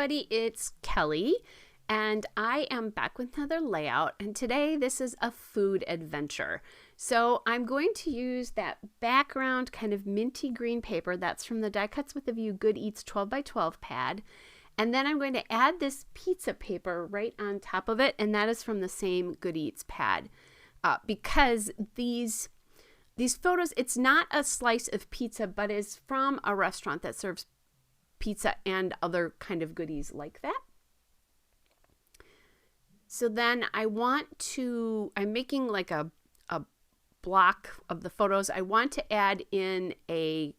everybody, it's Kelly, and I am back with another layout, and today this is a food adventure. So I'm going to use that background kind of minty green paper that's from the Die Cuts with a View Good Eats 12 by 12 pad, and then I'm going to add this pizza paper right on top of it, and that is from the same Good Eats pad, because these photos, it's not a slice of pizza, but is from a restaurant that serves pizza and other kind of goodies like that. So then I'm making like a block of the photos. I want to add in a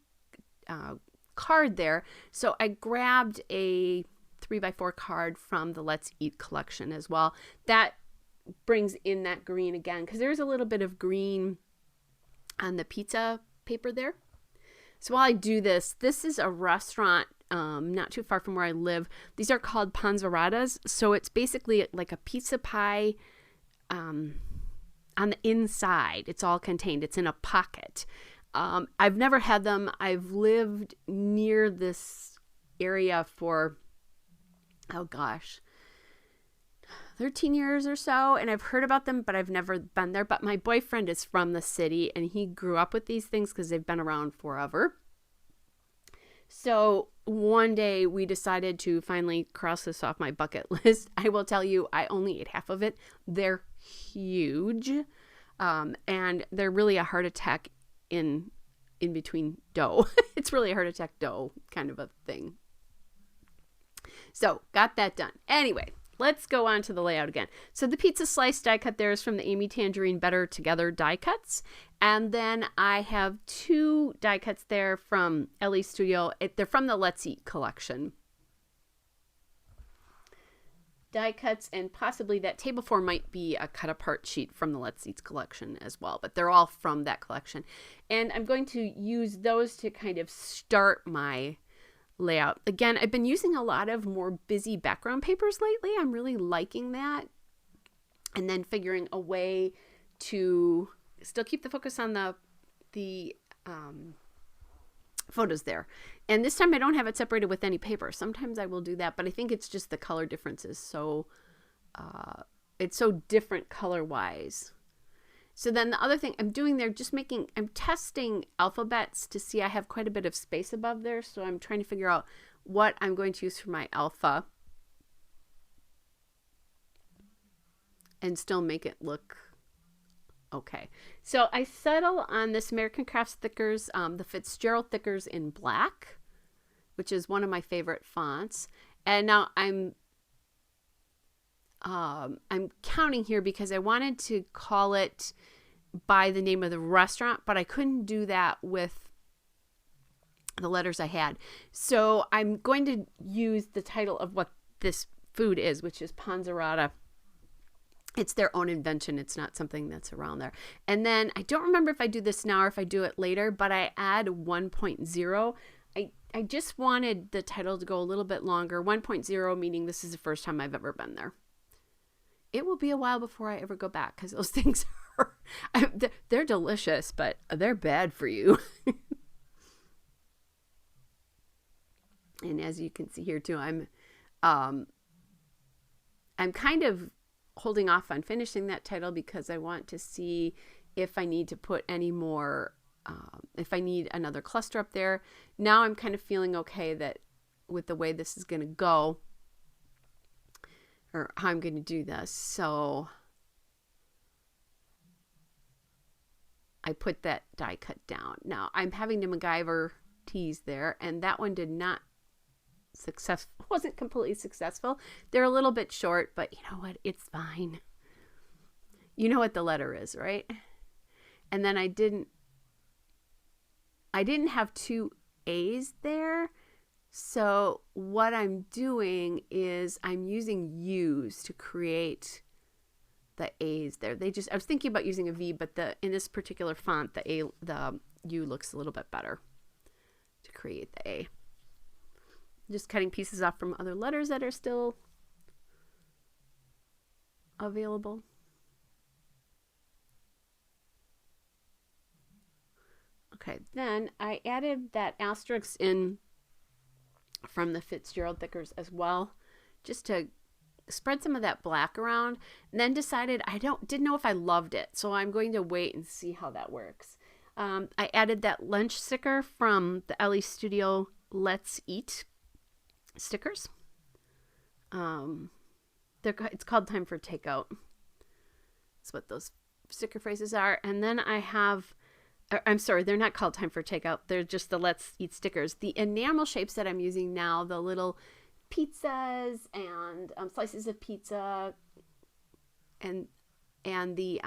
card there. So I grabbed a 3x4 card from the Let's Eat collection as well. That brings in that green again, because there's a little bit of green on the pizza paper there. So while I do this is a restaurant not too far from where I live. These are called Ponza. So it's basically like a pizza pie on the inside. It's all contained. It's in a pocket. I've never had them. I've lived near this area for, 13 years or so, and I've heard about them, but I've never been there. But my boyfriend is from the city, and he grew up with these things because they've been around forever. So one day we decided to finally cross this off my bucket list. I will tell you, I only ate half of it. They're huge, and they're really a heart attack in between dough. It's really a heart attack dough kind of a thing. So got that done. Anyway, let's go on to the layout again. So the pizza slice die cut there is from the Amy Tangerine Better Together die cuts. And then I have two die cuts there from Ellie Studio. They're from the Let's Eat collection. Die cuts, and possibly that table 4 might be a cut apart sheet from the Let's Eat collection as well, but they're all from that collection. And I'm going to use those to kind of start my layout. Again, I've been using a lot of more busy background papers lately. I'm really liking that. And then figuring a way to still keep the focus on the photos there. And this time I don't have it separated with any paper. Sometimes I will do that, but I think it's just the color differences. So it's so different color wise. So then the other thing I'm doing there, I'm testing alphabets to see. I have quite a bit of space above there. So I'm trying to figure out what I'm going to use for my alpha and still make it look okay. So I settle on this American Crafts Thickers, the Fitzgerald Thickers in black, which is one of my favorite fonts. And now I'm counting here because I wanted to call it by the name of the restaurant, but I couldn't do that with the letters I had. So I'm going to use the title of what this food is, which is Ponza. It's their own invention. It's not something that's around there. And then I don't remember if I do this now or if I do it later, but I add 1.0. I just wanted the title to go a little bit longer. 1.0 meaning this is the first time I've ever been there. It will be a while before I ever go back because those things they're delicious, but they're bad for you. And as you can see here too, I'm kind of holding off on finishing that title because I want to see if I need to put any more, if I need another cluster up there. Now I'm kind of feeling okay that with the way this is going to go, or how I'm going to do this. So I put that die cut down. Now I'm having to MacGyver tease there, and that one wasn't completely successful. They're a little bit short, but you know what? It's fine. You know what the letter is, right? And then I didn't have two A's there. So what I'm doing is I'm using U's to create the A's there. I was thinking about using a V, but in this particular font, the U looks a little bit better to create the A. Just cutting pieces off from other letters that are still available. Okay, then I added that asterisk in from the Fitzgerald Thickers as well. just to spread some of that black around, and then decided didn't know if I loved it. So I'm going to wait and see how that works. I added that lunch sticker from the Ellie Studio Let's Eat stickers. It's called Time for Takeout. That's what those sticker phrases are. And then I have, I'm sorry, they're not called Time for Takeout. They're just the Let's Eat stickers. The enamel shapes that I'm using now, the little pizzas and slices of pizza and the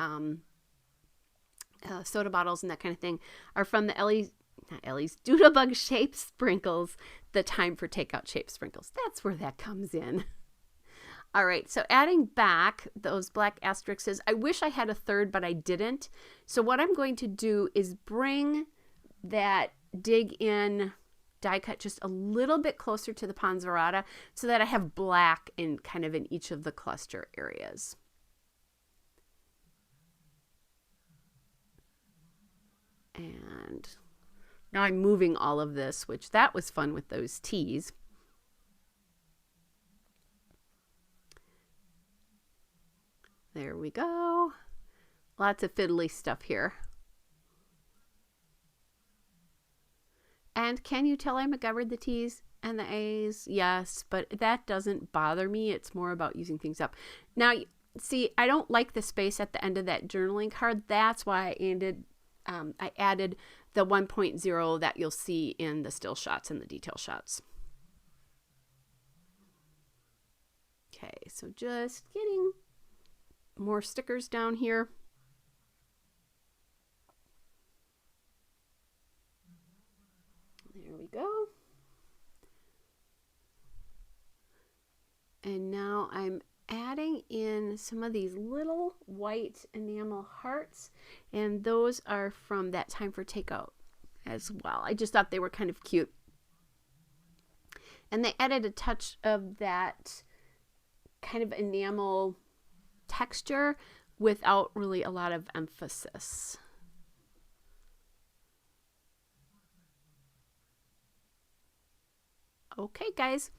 soda bottles and that kind of thing, are from the Ellie's Doodlebug shape sprinkles, the Time for Takeout shape sprinkles. That's where that comes in. All right, so adding back those black asterisks, I wish I had a third, but I didn't. So what I'm going to do is bring that dig in die cut just a little bit closer to the Ponza Rotta so that I have black in kind of in each of the cluster areas. And now I'm moving all of this, which that was fun with those T's. There we go. Lots of fiddly stuff here. And can you tell I McGoverned the T's and the A's? Yes, but that doesn't bother me. It's more about using things up. Now, see, I don't like the space at the end of that journaling card. That's why I added the 1.0 that you'll see in the still shots and the detail shots. Okay, so just getting more stickers down here. There we go. And now I'm adding in some of these little white enamel hearts, and those are from that Time for Takeout as well. I just thought they were kind of cute. And they added a touch of that kind of enamel texture without really a lot of emphasis. Okay, guys.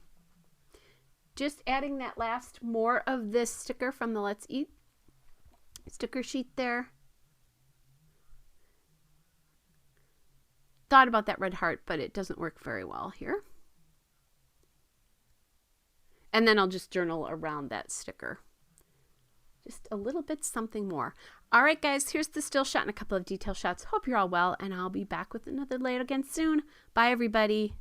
Just adding that last more of this sticker from the Let's Eat sticker sheet there. Thought about that red heart, but it doesn't work very well here. And then I'll just journal around that sticker. Just a little bit something more. All right, guys, here's the still shot and a couple of detail shots. Hope you're all well, and I'll be back with another layout again soon. Bye, everybody.